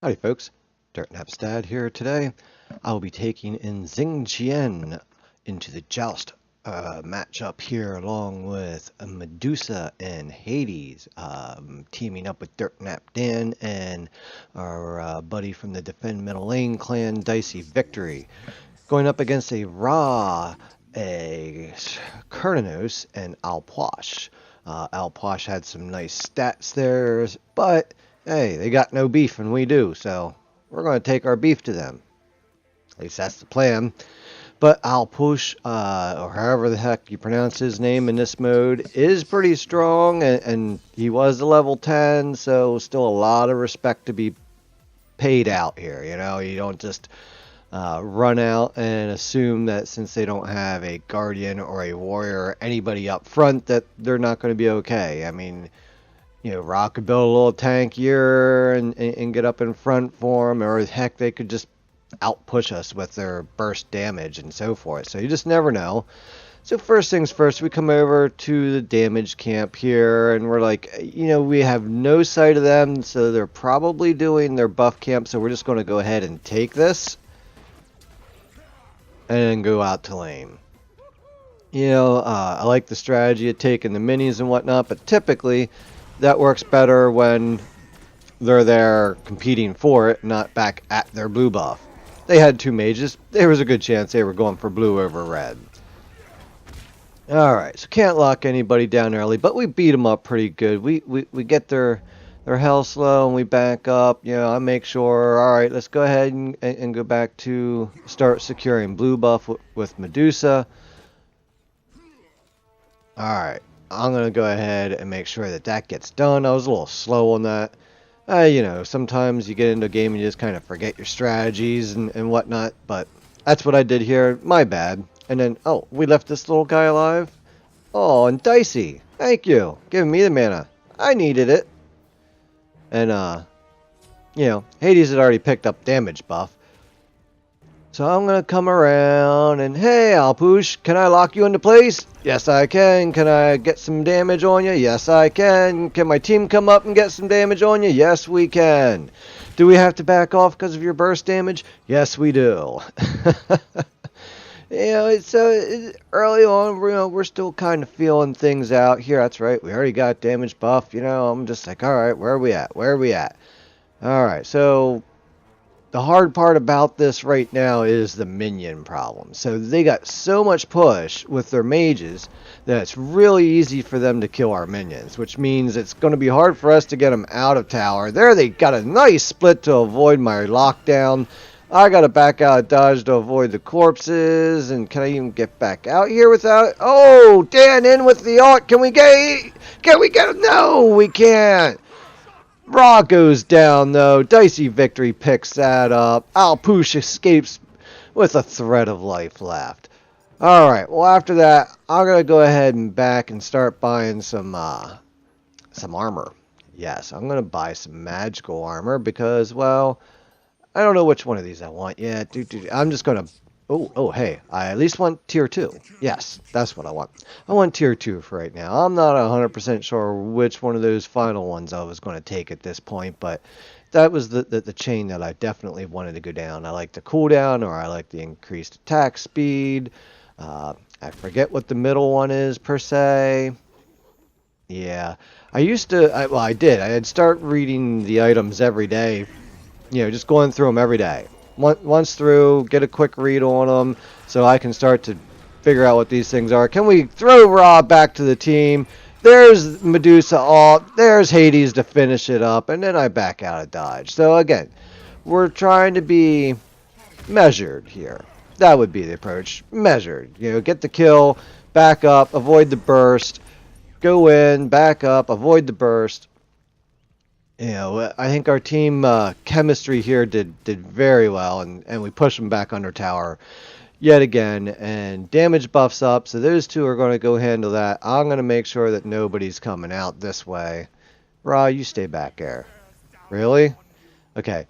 Howdy folks, DirtxNapxDan here today. I will be taking in Xing Tian into the Joust match up here along with Medusa and Hades, teaming up with DirtxNapxDan and our buddy from the Defend Middle Lane clan, Dicey Victory. Going up against a Ra, a Kurnanos, and Alposh. Alposh had some nice stats there, but hey, they got no beef and we do, so we're going to take our beef to them. At least that's the plan. But Alposh, or however the heck you pronounce his name in this mode, is pretty strong, and he was a level 10, so still a lot of respect to be paid out here. You know, you don't just run out and assume that since they don't have a guardian or a warrior or anybody up front that they're not going to be okay. I mean, you know, Rock could build a little tankier and get up in front for him, or heck, they could just outpush us with their burst damage and so forth. So you just never know. So first things first, we come over to the damage camp here, and we're like, you know, we have no sight of them, so they're probably doing their buff camp, so we're just going to go ahead and take this and then go out to lane. You know, I like the strategy of taking the minis and whatnot, but typically that works better when they're there competing for it, not back at their blue buff. They had two mages. There was a good chance they were going for blue over red. Alright, so can't lock anybody down early, but we beat them up pretty good. We get their health low and we back up. You know, I make sure, alright, let's go ahead and go back to start securing blue buff with Medusa. Alright, I'm going to go ahead and make sure that that gets done. I was a little slow on that. You know, sometimes you get into a game and you just kind of forget your strategies and whatnot, but that's what I did here. My bad. And then, oh, we left this little guy alive. Oh, and Dicey, thank you. Giving me the mana. I needed it. And, you know, Hades had already picked up damage buff. So I'm going to come around and, hey, Alposh, can I lock you into place? Yes, I can. Can I get some damage on you? Yes, I can. Can my team come up and get some damage on you? Yes, we can. Do we have to back off because of your burst damage? Yes, we do. You know, so early on, you know, we're still kind of feeling things out here. That's right. We already got damage buff. You know, I'm just like, all right, where are we at? Where are we at? All right, so the hard part about this right now is the minion problem. So they got so much push with their mages that it's really easy for them to kill our minions, which means it's going to be hard for us to get them out of tower. There they got a nice split to avoid my lockdown. I got to back out of dodge to avoid the corpses. And can I even get back out here without... Oh, Dan in with the ult. Can we get him? No, we can't. Ra goes down, though. Dicey Victory picks that up. Alposh escapes with a thread of life left. Alright, well, after that, I'm going to go ahead and back and start buying some armor. Yes, I'm going to buy some magical armor because, well, I don't know which one of these I want yet. I'm just going to... Oh, hey, I at least want tier 2. Yes, that's what I want. I want tier 2 for right now. I'm not 100% sure which one of those final ones I was going to take at this point, but that was the chain that I definitely wanted to go down. I like the cooldown, or I like the increased attack speed. I forget what the middle one is, per se. Yeah, I used to... I did. I had start reading the items every day. You know, just going through them every day. Once through, get a quick read on them so I can start to figure out what these things are. Can we throw Ra back to the team? There's Medusa ult. There's Hades to finish it up. And then I back out of dodge. So again, we're trying to be measured here. That would be the approach. Measured. You know, get the kill, back up, avoid the burst, go in, back up, avoid the burst. You know, I think our team chemistry here did very well, and we pushed them back under tower yet again, and damage buffs up, so those two are going to go handle that. I'm going to make sure that nobody's coming out this way. Ra, you stay back there. Really? Okay.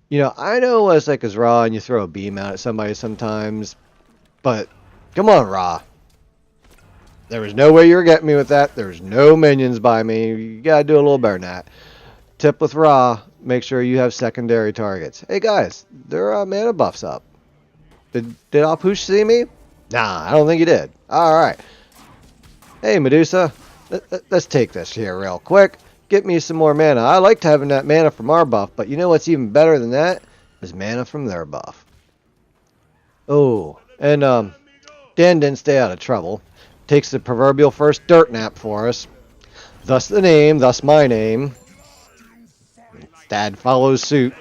You know, I know it's like as Ra and you throw a beam out at somebody sometimes, but come on, Ra. There was no way you were getting me with that. There's no minions by me. You got to do a little better than that. Tip with Ra, make sure you have secondary targets. Hey guys, there are mana buffs up. Did Alpoosh see me? Nah, I don't think he did. Alright. Hey Medusa, let's take this here real quick. Get me some more mana. I liked having that mana from our buff, but you know what's even better than that? Is mana from their buff. Oh, and Dan didn't stay out of trouble. Takes the proverbial first dirt nap for us. Thus the name, thus my name. Dad follows suit.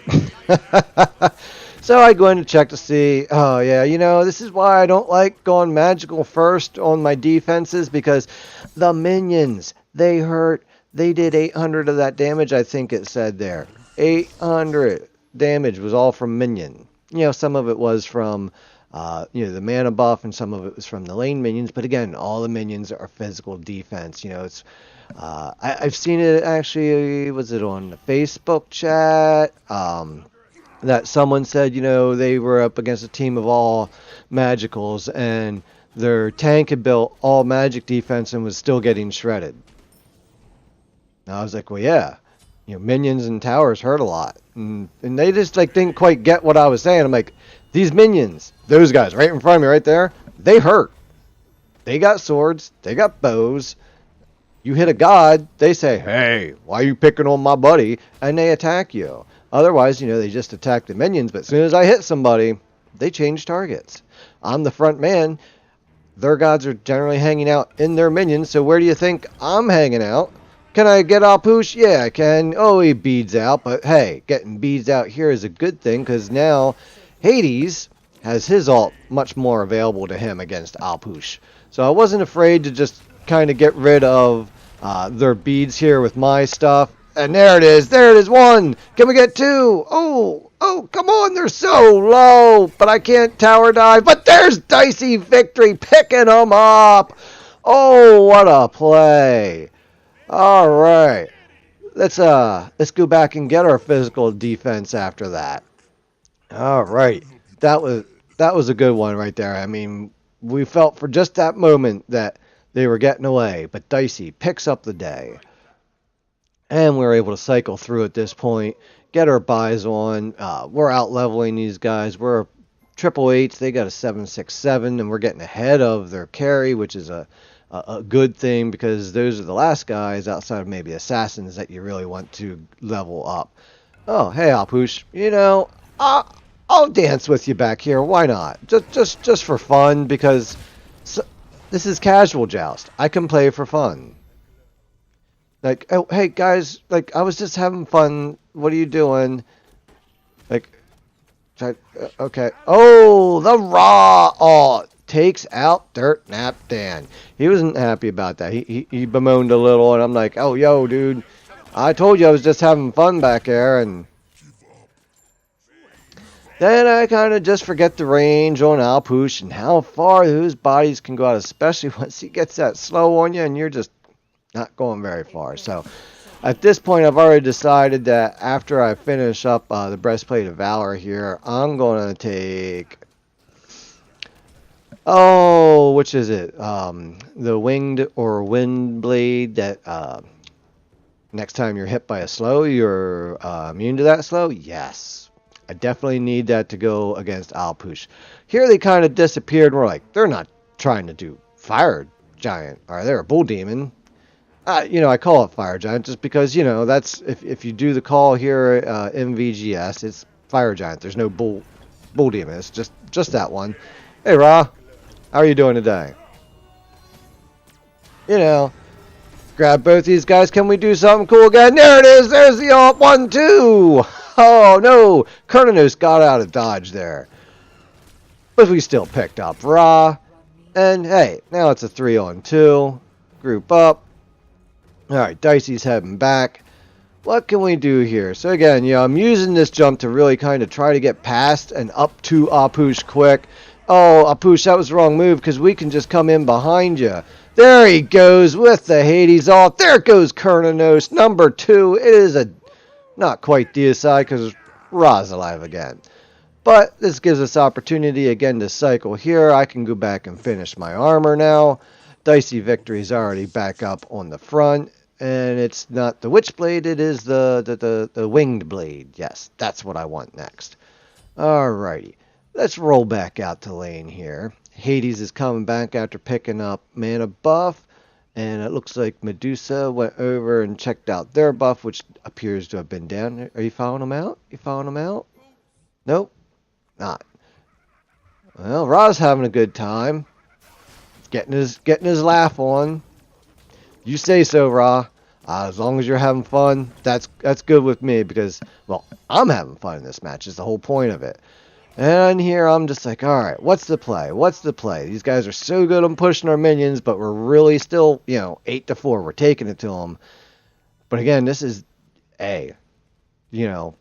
So I go in to check to see, oh yeah, you know, this is why I don't like going magical first on my defenses, because the minions, they hurt. They did 800 of that damage, I think it said there. 800 damage was all from minion. You know, some of it was from, the mana buff, and some of it was from the lane minions. But again, all the minions are physical defense. You know, it's I've seen it actually. Was it on the Facebook chat? That someone said, you know, they were up against a team of all magicals, and their tank had built all magic defense and was still getting shredded. And I was like, well, yeah, you know, minions and towers hurt a lot, and they just like didn't quite get what I was saying. I'm like, these minions, those guys right in front of me, right there, they hurt. They got swords, they got bows. You hit a god, they say, hey, why are you picking on my buddy? And they attack you. Otherwise, you know, they just attack the minions. But as soon as I hit somebody, they change targets. I'm the front man. Their gods are generally hanging out in their minions. So where do you think I'm hanging out? Can I get Alpoosh? Yeah, I can. Oh, he beads out. But hey, getting beads out here is a good thing, because now Hades has his ult much more available to him against Alpoosh. So I wasn't afraid to just kind of get rid of their beads here with my stuff. And there it is. There it is. One. Can we get two? Oh, come on. They're so low. But I can't tower dive. But there's Dicey Victory picking them up. Oh, what a play. All right. Let's go back and get our physical defense after that. All right. That was a good one right there. I mean, we felt for just that moment that they were getting away. But Dicey picks up the day. And we're able to cycle through at this point, get our buys on. We're out leveling these guys. We're triple eights. They got a 767, and we're getting ahead of their carry, which is a good thing, because those are the last guys outside of maybe assassins that you really want to level up. Oh, hey, Alpoosh. You know, I'll dance with you back here. Why not? Just for fun, because this is casual Joust. I can play for fun. Like, oh, hey, guys, like, I was just having fun. What are you doing? Like, okay. Oh, the raw. Oh, takes out DirtxNapxDan. He wasn't happy about that. He bemoaned a little, and I'm like, oh, yo, dude, I told you I was just having fun back there, and then I kind of just forget the range on Alpoosh and how far those bodies can go out, especially once he gets that slow on you, and you're just not going very far. So at this point, I've already decided that after I finish up the Breastplate of Valor here, I'm going to take, which is it? The Winged or Wind Blade that next time you're hit by a slow, you're immune to that slow? Yes. I definitely need that to go against Alpoosh. Here they kind of disappeared. We're like, they're not trying to do Fire Giant. Or they're a Bull Demon. You know, I call it Fire Giant just because, you know, that's if you do the call here in VGS, it's Fire Giant. There's no Bull Demon. It's just that one. Hey, Ra. How are you doing today? You know, grab both these guys. Can we do something cool again? There it is. There's the ult. 1, 2. Oh, no. Kernanos got out of dodge there. But we still picked up Ra. And, hey, now it's a 3-on-2. Group up. Alright, Dicey's heading back. What can we do here? So again, you know, I'm using this jump to really kind of try to get past and up to Alpoosh quick. Oh, Alpoosh, that was the wrong move, because we can just come in behind you. There he goes with the Hades ult. There goes Kernanos, number 2. It is a not quite DSI, because Ra's alive again. But this gives us opportunity again to cycle here. I can go back and finish my armor now. Dicey Victory's already back up on the front. And it's not the Witchblade, it is the Winged Blade. Yes, that's what I want next. Alrighty. Let's roll back out to lane here. Hades is coming back after picking up mana buff. And it looks like Medusa went over and checked out their buff, which appears to have been down. Are you following them out? You following them out? Nope. Not. Well, Ra's having a good time. Getting his laugh on. You say so, Ra. As long as you're having fun, that's good with me because, well, I'm having fun in this match. Is the whole point of it. And here I'm just like, all right, what's the play? What's the play? These guys are so good on pushing our minions, but we're really still, 8-4. We're taking it to them. But again, this is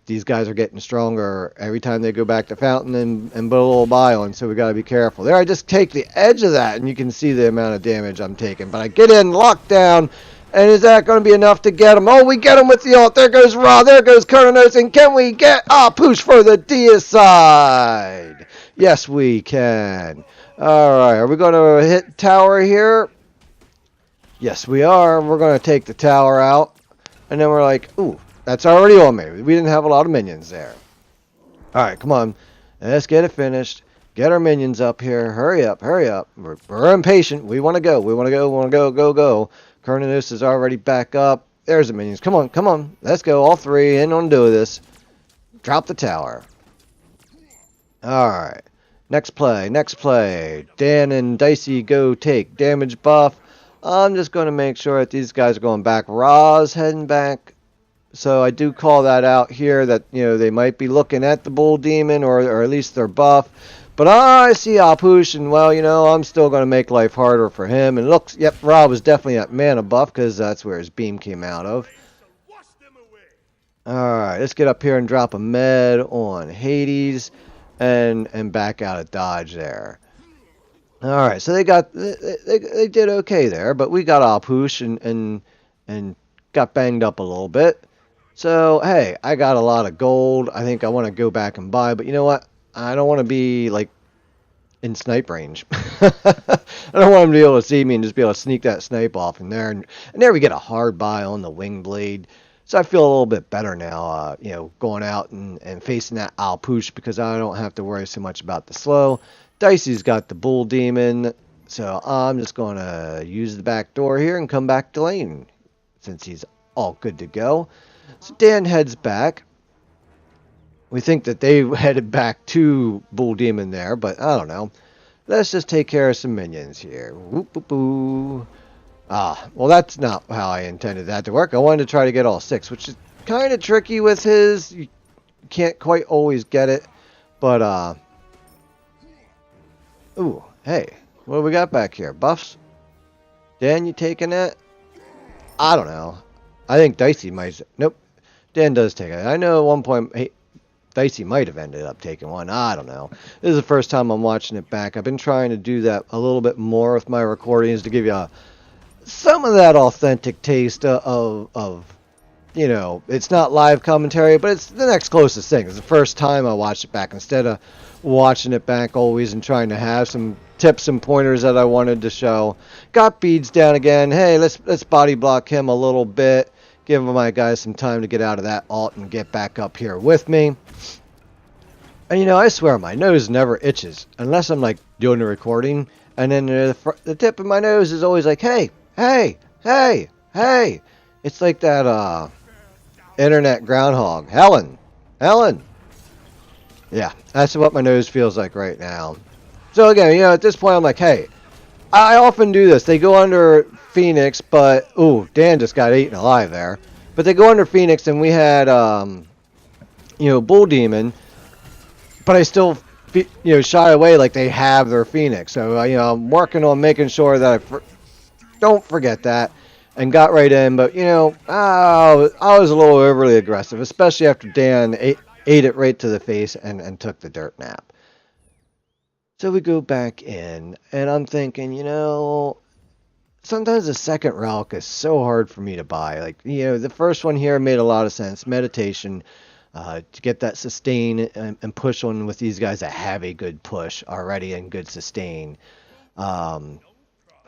these guys are getting stronger every time they go back to Fountain and put a little bio in, so we got to be careful. There, I just take the edge of that, and you can see the amount of damage I'm taking. But I get in, lockdown, and is that going to be enough to get him? Oh, we get him with the ult. There goes Ra. There goes Kurnos. And can we get a push for the deicide? Yes, we can. All right, are we going to hit tower here? Yes, we are. We're going to take the tower out. And then we're like, ooh, that's already on me. We didn't have a lot of minions there. All right, come on. Let's get it finished. Get our minions up here. Hurry up, hurry up. We're impatient. We want to go. We want to go. We want to go, go, go. Kurnos is already back up. There's the minions. Come on, come on. Let's go. All three in on do this. Drop the tower. All right. Next play. Next play. Dan and Dicey go take damage buff. I'm just going to make sure that these guys are going back. Ra's heading back. So I do call that out here that, they might be looking at the Bull Demon or at least their buff. But I see Apush, and well, I'm still going to make life harder for him. And it looks, yep, Rob was definitely at mana buff because that's where his beam came out of. Alright, let's get up here and drop a med on Hades and back out of dodge there. Alright, so they did okay there, but we got Apush and got banged up a little bit. So, hey, I got a lot of gold. I think I want to go back and buy, but you know what? I don't want to be, in snipe range. I don't want him to be able to see me and just be able to sneak that snipe off in there. And there we get a hard buy on the wing blade. So I feel a little bit better now, going out and facing that Alpush because I don't have to worry so much about the slow. Dicey's got the Bull Demon, so I'm just going to use the back door here and come back to lane since he's all good to go. So Dan heads back. We think that they headed back to Bull Demon there, but I don't know. Let's just take care of some minions here. Whoop, whoop, whoop. Well, that's not how I intended that to work. I wanted to try to get all 6, which is kind of tricky with his. You can't quite always get it, but, ooh, hey, what do we got back here? Buffs? Dan, you taking that? I don't know. I think Dicey might. Nope. Dan does take it. I know at one point Dicey might have ended up taking one. I don't know. This is the first time I'm watching it back. I've been trying to do that a little bit more with my recordings to give you some of that authentic taste of it's not live commentary, but it's the next closest thing. It's the first time I watched it back instead of watching it back always and trying to have some tips and pointers that I wanted to show. Got beads down again. Hey, let's body block him a little bit. Give my guys some time to get out of that ult and get back up here with me. And I swear my nose never itches unless I'm doing the recording. And then the tip of my nose is always like, hey, hey, hey, hey. It's like that internet groundhog. Helen. Yeah, that's what my nose feels like right now. So again, at this point I'm like, hey, I often do this. They go under Phoenix, but ooh, Dan just got eaten alive there. But they go under Phoenix, and we had Bull Demon, but I still shy away like they have their Phoenix. So I'm working on making sure that I don't forget that and got right in. But I was a little overly aggressive, especially after Dan ate it right to the face and took the dirt nap. So we go back in, and I'm thinking, sometimes the second relic is so hard for me to buy. The first one here made a lot of sense. Meditation, to get that sustain and push on with these guys that have a good push already and good sustain.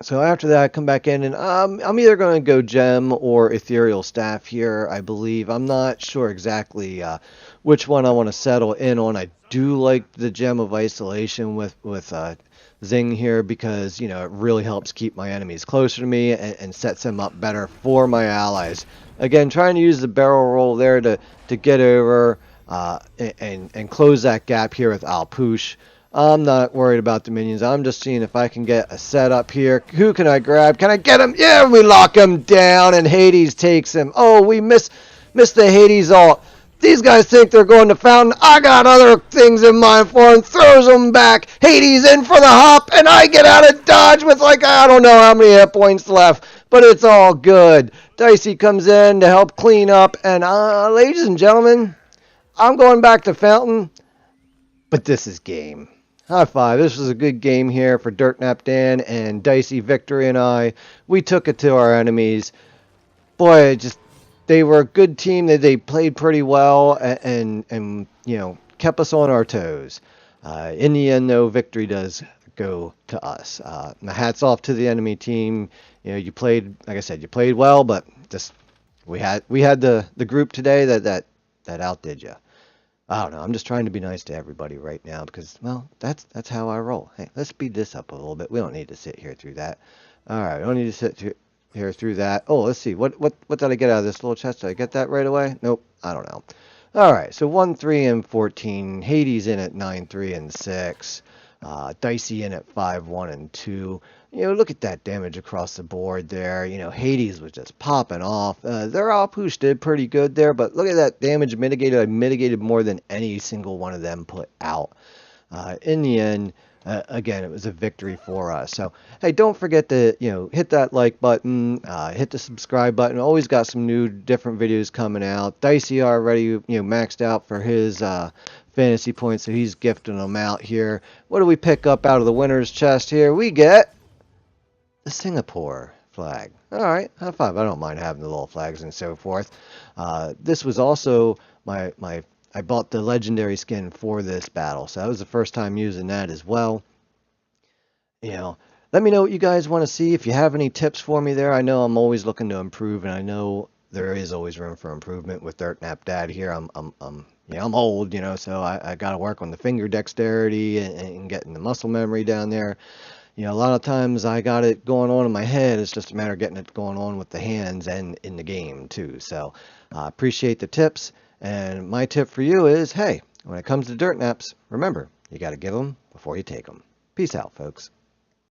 So after that, I come back in and I'm either going to go gem or ethereal staff here, I believe. I'm not sure exactly which one I want to settle in on. I do like the gem of isolation with Xing here because, you know, it really helps keep my enemies closer to me and sets them up better for my allies. Again, trying to use the barrel roll there to get over and close that gap here with Alpouche. I'm not worried about the minions. I'm just seeing if I can get a setup here. Who can I grab? Can I get him? Yeah, we lock him down, and Hades takes him. Oh, we missed the Hades ult. These guys think they're going to Fountain. I got other things in mind for him. Throws them back. Hades in for the hop, and I get out of dodge with like, I don't know how many hit points left, but it's all good. Dicey comes in to help clean up, and ladies and gentlemen, I'm going back to Fountain, but this is game. High five. This was a good game here for DirtxNapxDan and Dicey Victory and I. We took it to our enemies. Boy, they were a good team. They played pretty well and you know, kept us on our toes. In the end, though, victory does go to us. My hats off to the enemy team. You know, you played, like I said, you played well, but just we had the group today that outdid you. I don't know. I'm just trying to be nice to everybody right now because, well, that's how I roll. Hey, let's speed this up a little bit. We don't need to sit here through that. All right, we don't need to sit here through that. Oh, let's see. What did I get out of this little chest? Did I get that right away? Nope. I don't know. All right, so 1, 3, and 14. Hades in at 9, 3, and 6. Dicey in at 5, 1, and 2. You know, look at that damage across the board there. You know, Hades was just popping off. Their Alpouche did pretty good there, but look at that damage mitigated. I mitigated more than any single one of them put out. In the end, again, it was a victory for us. So, hey, don't forget to, you know, hit that like button, hit the subscribe button. Always got some new, different videos coming out. Dicey already, you know, maxed out for his fantasy points, so he's gifting them out here. What do we pick up out of the winner's chest here? We get the Singapore flag. All right, high five. I don't mind having the little flags and so forth. This was also I bought the legendary skin for this battle, so that was the first time using that as well. You know, let me know what you guys want to see. If you have any tips for me there, I know I'm always looking to improve, and I know there is always room for improvement with DirtxNapxDan here. I'm old, you know, so I got to work on the finger dexterity and getting the muscle memory down there. You know, a lot of times I got it going on in my head. It's just a matter of getting it going on with the hands and in the game too. So appreciate the tips. And my tip for you is, hey, when it comes to DirtxNapx, remember, you got to give them before you take them. Peace out, folks.